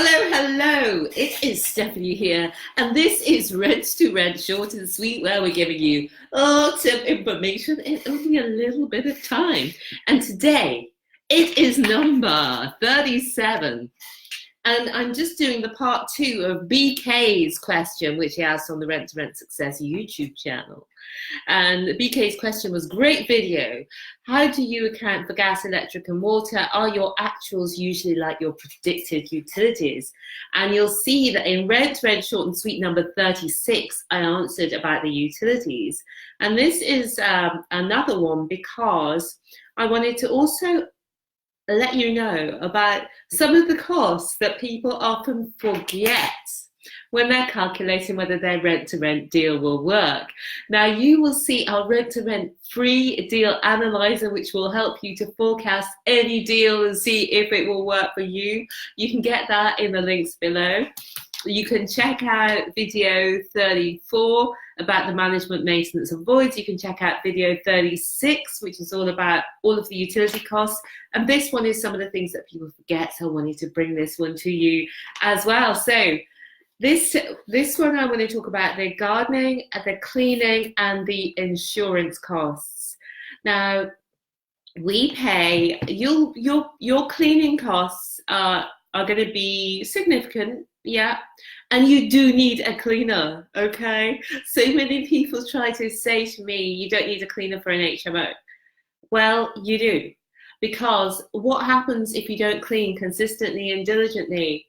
Hello, hello. It is Stephanie here, and this is Rent to Rent, short and sweet, where we're giving you lots of information in only a little bit of time. And today, it is number 37. And I'm just doing the part 2 of BK's question, which he asked on the Rent to Rent Success YouTube channel. And BK's question was, great video. How do you account for gas, electric and water? Are your actuals usually like your predicted utilities? And you'll see that in Rent to Rent short and sweet number 36, I answered about the utilities. And this is another one because I wanted to also let you know about some of the costs that people often forget when they're calculating whether their rent-to-rent deal will work. Now, you will see our rent-to-rent free deal analyzer, which will help you to forecast any deal and see if it will work for you. You can get that in the links below. You can check out video 34 about the management, maintenance and voids. You can check out video 36, which is all about all of the utility costs. And this one is some of the things that people forget. So I wanted to bring this one to you as well. So this one I want to talk about the gardening, the cleaning and the insurance costs. Now, we pay, your cleaning costs are going to be significant. Yeah, and you do need a cleaner, okay? So many people try to say to me, you don't need a cleaner for an HMO. Well, you do, because what happens if you don't clean consistently and diligently?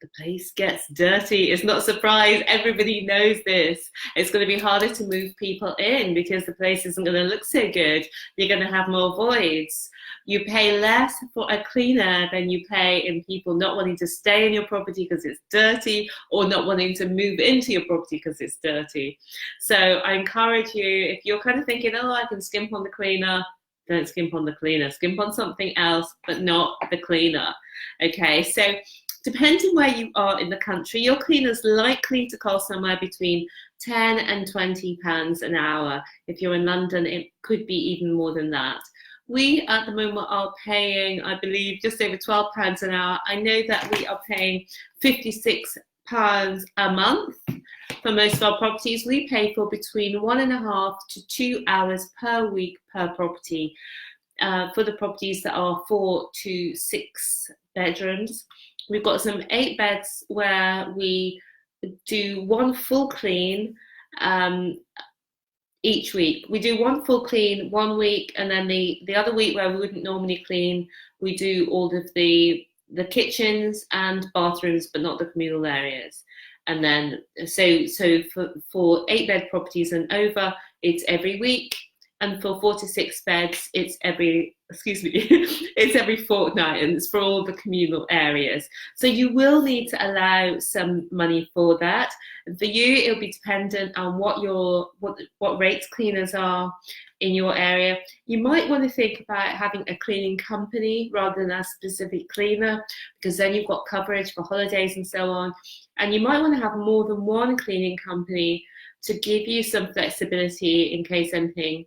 The place gets dirty. It's not a surprise. Everybody knows this. It's going to be harder to move people in because the place isn't going to look so good. You're going to have more voids. You pay less for a cleaner than you pay in people not wanting to stay in your property because it's dirty or not wanting to move into your property because it's dirty. So I encourage you, if you're kind of thinking, oh, I can skimp on the cleaner, don't skimp on the cleaner. Skimp on something else, but not the cleaner. Okay, so depending where you are in the country, your cleaner's likely to cost somewhere between £10 and £20 an hour. If you're in London, it could be even more than that. We, at the moment, are paying, I believe, just over £12 an hour. I know that we are paying £56 a month for most of our properties. We pay for between 1.5 to 2 hours per week per property for the properties that are 4 to 6 bedrooms. We've got some 8 beds where we do one full clean each week. We do one full clean one week, and then the other week where we wouldn't normally clean, we do all of the kitchens and bathrooms, but not the communal areas. And then so for 8 bed properties and over, it's every week. And for 4 to 6 beds, it's every fortnight, and it's for all the communal areas. So you will need to allow some money for that. For you, it'll be dependent on what rates cleaners are in your area. You might want to think about having a cleaning company rather than a specific cleaner, because then you've got coverage for holidays and so on. And you might want to have more than one cleaning company to give you some flexibility in case anything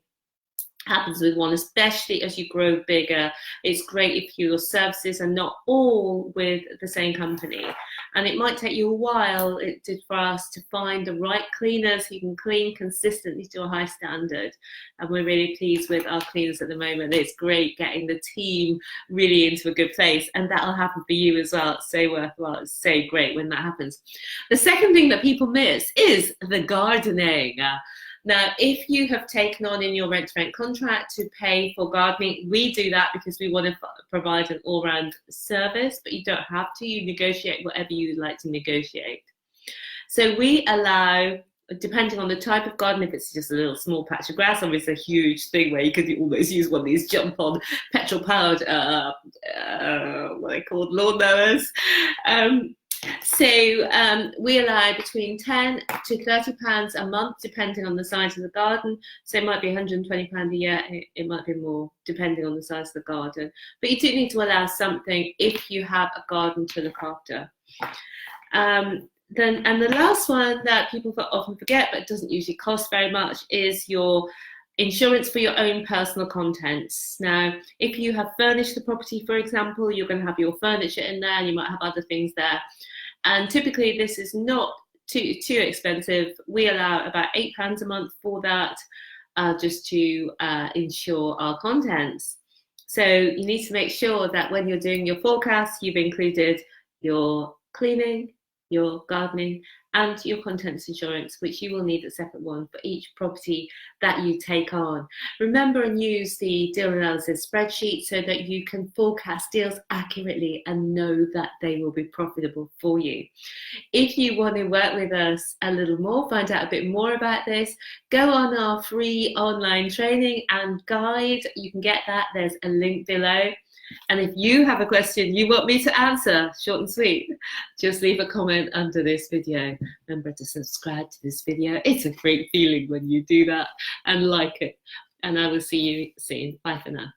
happens with one, especially as you grow bigger. It's great if your services are not all with the same company. And it might take you a while, it did for us, to find the right cleaners who can clean consistently to a high standard. And we're really pleased with our cleaners at the moment. It's great getting the team really into a good place, and that'll happen for you as well. It's so worthwhile. It's so great when that happens. The second thing that people miss is the gardening. Now, if you have taken on in your rent-to-rent contract to pay for gardening, we do that because we want to provide an all-round service, but you don't have to. You negotiate whatever you'd like to negotiate. So we allow, depending on the type of garden, if it's just a little small patch of grass, or it's a huge thing where you could almost use one of these jump-on petrol-powered, what are they called, lawnmowers. We allow between £10 to £30 a month, depending on the size of the garden. So it might be £120 a year, it might be more, depending on the size of the garden. But you do need to allow something if you have a garden to look after. And the last one that people often forget, but it doesn't usually cost very much, is your Insurance for your own personal contents. Now, if you have furnished the property, for example, you're going to have your furniture in there, and you might have other things there. And typically this is not too expensive. We allow about £8 a month for that, just to insure our contents. So you need to make sure that when you're doing your forecast, you've included your cleaning, your gardening, and your contents insurance, which you will need a separate one for each property that you take on. Remember and use the deal analysis spreadsheet so that you can forecast deals accurately and know that they will be profitable for you. If you want to work with us a little more, find out a bit more about this, go on our free online training and guide. You can get that. There's a link below. And if you have a question you want me to answer, short and sweet, just leave a comment under this video. Remember to subscribe to this video. It's a great feeling when you do that, and like it. And I will see you soon. Bye for now.